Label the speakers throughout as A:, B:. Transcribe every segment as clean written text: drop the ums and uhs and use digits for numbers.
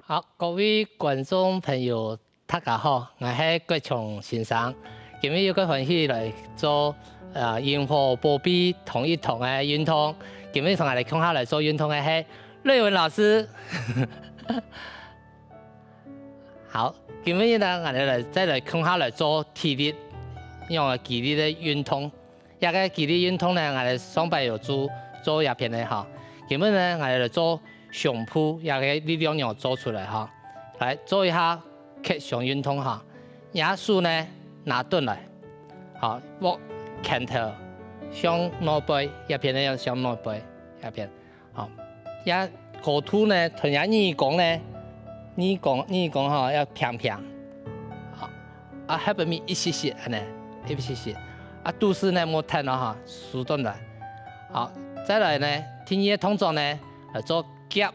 A: 好，各位观众朋友，大家好，我是郭崇先生。今日有个欢喜来做烟火波比同一同的运动。今日同我哋共下来做运动的是瑞文老师。好，今日呢，我哋再来共下来做体力，用个肌力的运动。一个肌力运动呢，我哋上班有做一片的哈。今日呢，我哋来做胸脯，一个力量要做出来哈。来做一下克胸运动哈。亚手呢拿蹲来，好，握拳头向内背，一片呢要向内背，一片好。一高头呢，同样耳弓呢，耳弓哈要平平，好，啊下边面一些些安尼，一些些。啊，肚子呢莫太了哈，耸动来。好，再来呢，听些动作呢，来做夹，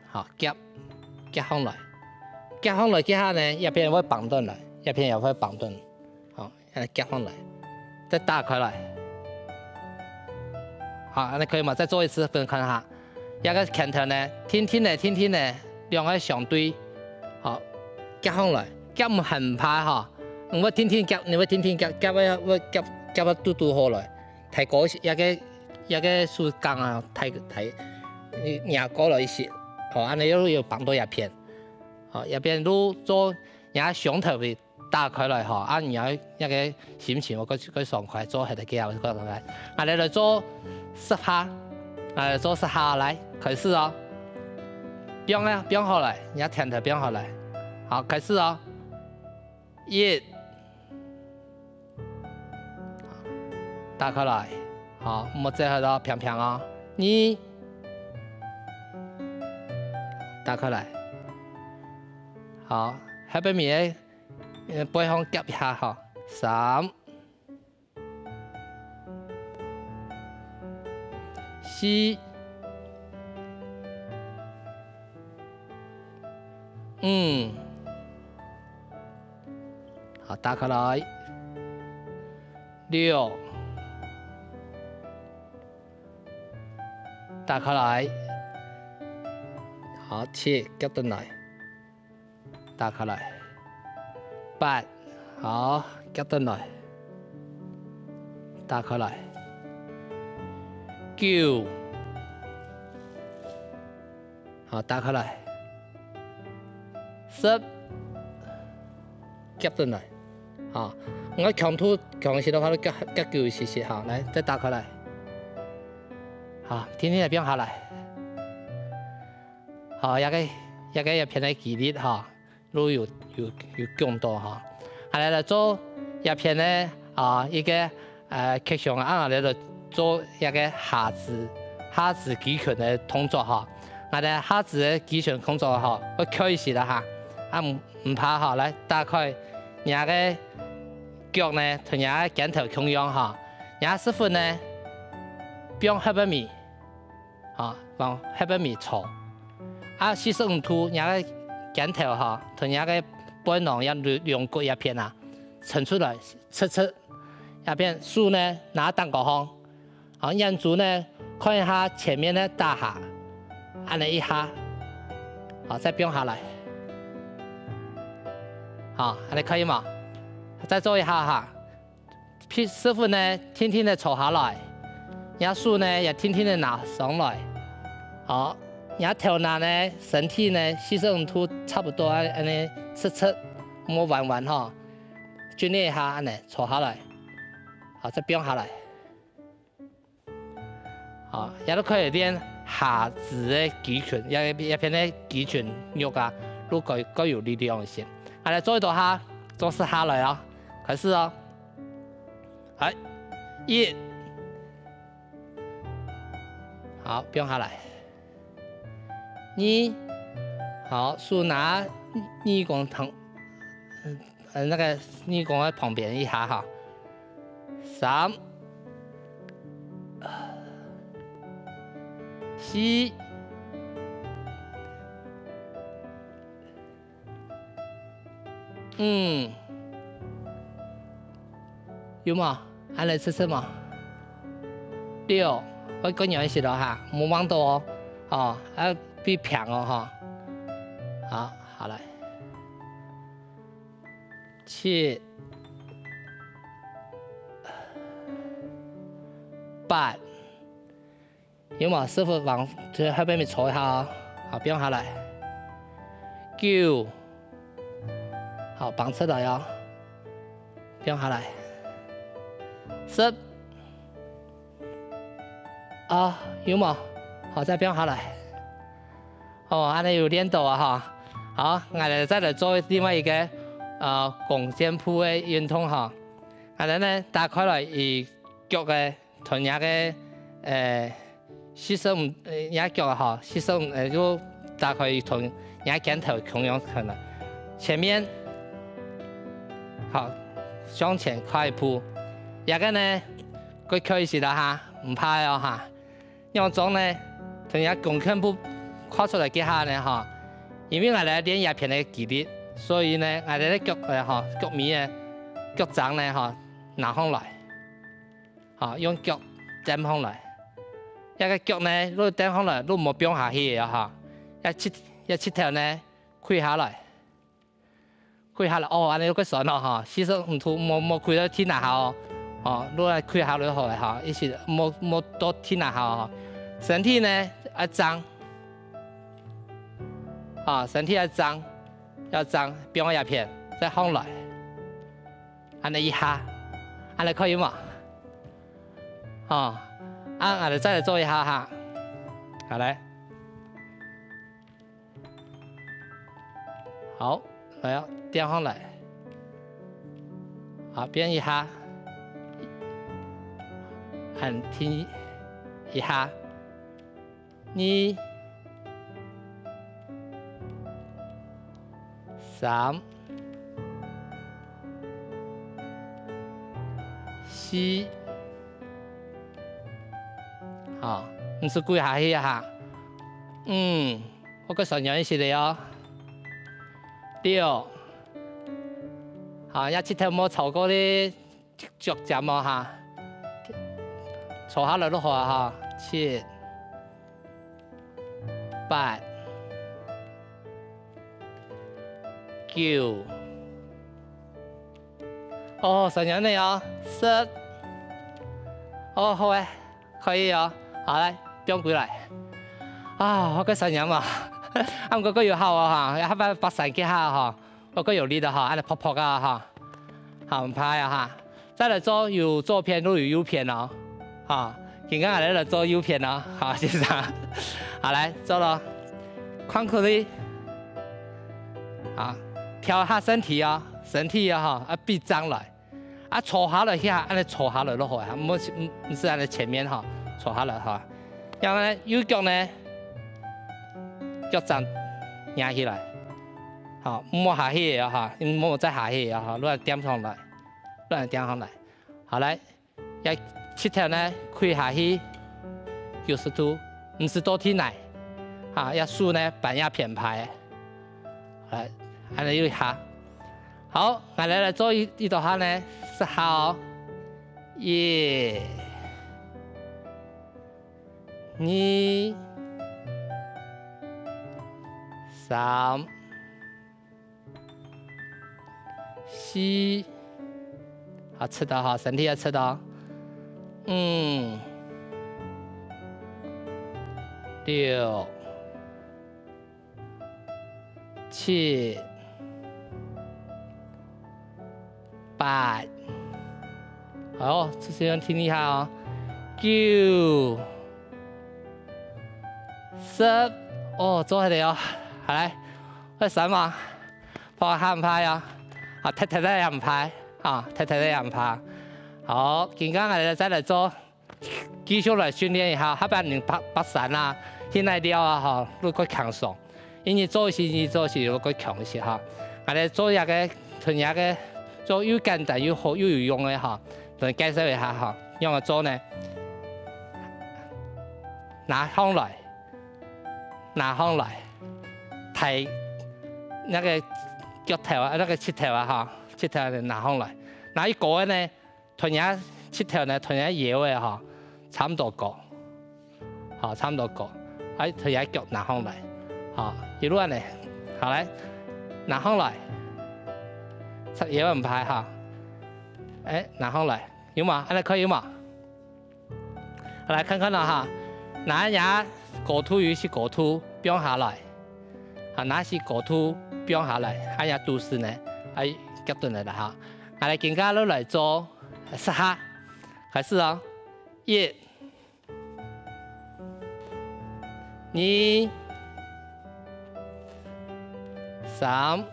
A: 好夹上来，夹上来之后呢，一边会绑顿来，一边也会绑顿，好，夹上来，再打开来。好，你可以嘛？再做一次，分看下。一个拳头呢，天天呢，两个相对，好，夹上来，夹唔很怕哈。我天天夹，你会天天夹到嘟嘟好来，太高一个树干啊，太压高了一些，好，安尼又绑多一片，好，一边都做，人胸头会打开来哈，啊，然后一个心情我佢爽快做係得幾好，覺得嚟，我哋嚟做10下，嚟做10下嚟，開始哦，變咧變好來，人家拳頭變好來，好，開始哦，1。打開來，好，莫再喺度平平啊，2，打開來，好，下邊面背向夾一下哈，3、4、5，好，打開來，6。打開來，好，7夾得來，打開來，8好夾得來，打開來，9好打開來，10夾得來，好，我強勢的話，夾9一些，好，來再打開來。好，天天嚟變下來，好一片嘅肌力哈，都有強度哈。下嚟嚟做一片咧一個克胸啊，嚟嚟做一個下肢肌群嘅動作哈。我哋下肢嘅肌群動作哈，我可以試啦哈，啊唔怕哈，嚟打開人嘅腳呢，同人嘅肩頭同樣哈，人師傅呢變下邊面。啊，往下邊面坐，啊，45度，人個肩頭哈，同人個背囊一兩骨一片啊，伸出來，側，一邊手呢拿蛋糕方，啊，眼珠呢看一下前面呢打下，按了一下，好，再變下來，好，你可以嗎？再做一下哈，師傅呢天天的坐下來。人手呢也天天的拿上來，好，人頭拿呢身體呢45度差不多安尼側，摸彎哈，訓練一下安尼坐下來，好再變下來，好，也都可以練下肢的肌群，一片的肌群肉啊，都各有力量先。我哋做一道下，做10下來啊，開始哦，係1。好，變下來。2，好，手拿耳弓旁，那個耳弓喺旁邊一下哈。3、4、有嗎？按嚟試試嘛。6，我個樣是咯哈，冇忘到哦，哦，要比平哦哈，好，好來，7、8，有冇？師傅往喺後邊咪坐一下哦，好，變下來，9，好，綁出來哦，變下來，10。啊，有冇？好，再變下來。哦，安尼有練到啊哈。好，我哋再嚟做另外一個弓箭步嘅運動哈。我哋呢打開來以腳嘅同樣嘅45也腳啊哈，45就打開同也肩頭同樣可能。前面好向前跨一步，一個呢佢可以是啦哈，唔怕哦哈。用種呢，同樣弓箭步跨出來幾下呢哈，因為我哋練葉片嘅肌力，所以呢，我哋啲腳哈腳面嘅腳掌呢哈拿上來，哈用腳墊上來，一個腳呢如果墊上來，都冇變下去嘅哈，一切條呢開下來，哦，安尼個順咯哈，其實唔圖冇開到天下哦。哦，如果開下來好哈，一時冇多天下哈，身體呢要張，啊，身體要張，變我葉片再放來，安尼一下，安尼可以嘛？哦，我哋再嚟做一下哈，好嚟，好，來啊，墊上來，好，變一下。按停一下，2、3、4，好，唔是跪下去哈，我個順樣一些的哦，6，好，一切條冇超過啲腳尖哦哈。坐下來都好啊哈，7、8、9，哦，順樣的哦，10，哦好誒，可以哦，好來，變過來，啊，我個順樣嘛，啱嗰個要好啊哈，一下把神幾下哈，我個有力的哈，按嚟撲撲啊哈，好唔怕呀哈，再嚟做有左片都有右片哦。啊，今天我哋嚟做右片咯，好，先生，好嚟做咯，髖骨力，啊，調下身體啊，啊臂張來，啊坐下來下，按你坐下來都好啊，唔是按你前面哈，坐下來哈，然後呢右腳呢，腳掌壓起來，好，唔好下去啊哈，唔好再下去啊哈，亂點上來，好嚟，一。7條呢開下去90度，50多天來，啊，要數呢板壓片排，來，安尼又一下，好，我哋嚟做呢度下呢10下哦，1、2、3、4，好，吃到哈，身體要吃到。6、7、8，好，這些人聽一下哦。9、10，哦，做下嚟哦，好嚟，我10嘛，放下唔怕呀，啊，踢踢咧又唔怕，啊，踢踢咧又唔怕。好，今天我哋再嚟做，繼續嚟訓練一下，下邊你把山啊、現在料啊哈，都夠強壯。因為做時都夠強一些哈。我哋做一個同樣嘅，做又簡單又好又有用嘅哈，同你介紹一下哈。讓我做呢，拿上來，提那個腳頭啊，那個切頭啊哈，切頭拿上來，拿一個呢。同樣7條呢，同樣搖嘅哈，差唔多高，好，差唔多高，哎，佢也腳拿上來，好，一路呢，好來，拿上來，也唔排哈，哎，拿上來，有嗎？安尼可以嗎？來看看啦哈，哪一下高度與是高度變下來，啊，哪是高度變下來，哎呀，都是呢，哎，夾頓嚟啦哈，我哋更加都嚟做十下，開始啊，一、二、三、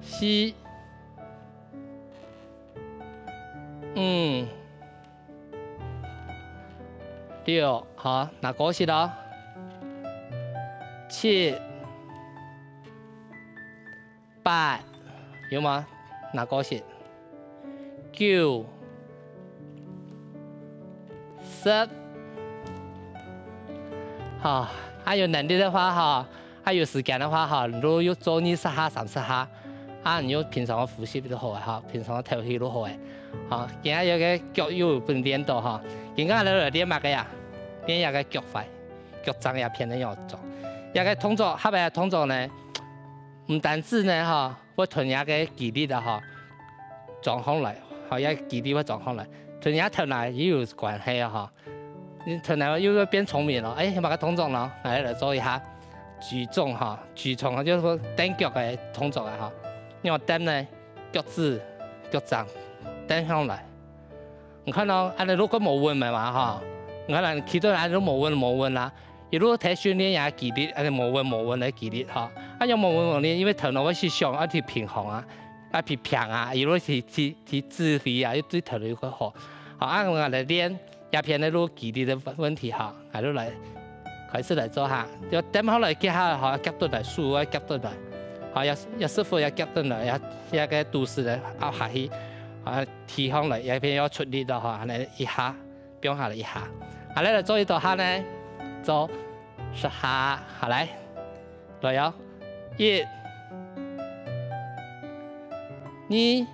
A: 四、五、六，好，拿過去了。七、八，有嗎？拿過去。九、10，好，還有能力的話哈，還有時間的話哈，如果要做20下、30下，啊，你要平常嘅呼吸都好嘅哈，平常嘅透氣都好嘅，好，今日有個腳要訓練到哈，今日你嚟練乜嘅呀？練一個腳快，腳掌也偏啲要做。一個動作，下邊嘅動作呢，唔單止呢哈，會同一個肌力的哈，狀況嚟，好，一個肌力會狀況嚟，同一頭腦也有關係啊哈。你頭腦又要變聰明咯，哎，把個動作咯，嚟做一下舉重哈，舉重就是說蹬腳嘅動作啊哈，因為蹬呢腳趾、腳掌蹬上來，你看到安尼如果冇穩咪嘛哈，你看企到安尼都冇穩啦。如果睇訓練也肌力，安尼冇穩嘅肌力哈，啊有冇穩練，因為頭腦會去想一條平衡啊，一條平啊，如果是智慧啊，要對頭腦會好，好啊我嚟練一片的路肌力的問題哈，係都嚟開始嚟做下，要點好嚟結下哈，夾到嚟數啊夾到嚟，好要師傅要夾到嚟，要個都市嚟拗下去，啊提上嚟一片要出力的哈，嚟一下變下嚟一下，啊嚟做一道下呢。做10下，好來，來哟，1、2、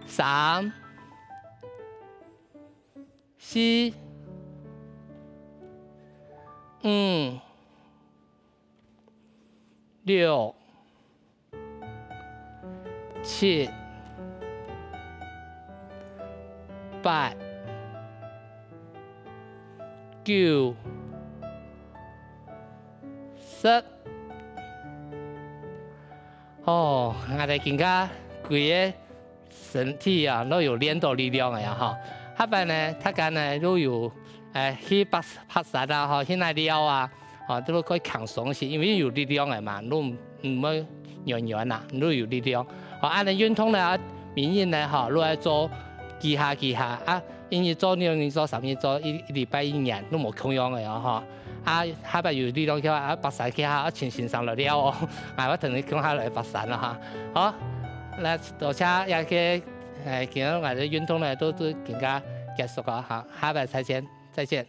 A: 3、4、5、6、7、8、9、10，哦，我哋更加規個身體啊都有練到力量嘅呀哈。下邊呢，他間呢都有去拍實啊，哈，去那料啊，啊都可以抗鬆些，因為有力量嘅嘛，都唔會軟軟啦，都有力量。好，按你運動呢，明日呢，哈，都係做幾下啊。因為做2年做3年做一禮拜1年都冇窮樣嘅嗬，啊下邊有力量嘅話啊白曬嘅下啊全身上來了哦，啊我同你講下來白曬啦嚇，好，那多謝一個今日我哋運動呢都更加結束啊嚇，下邊再見。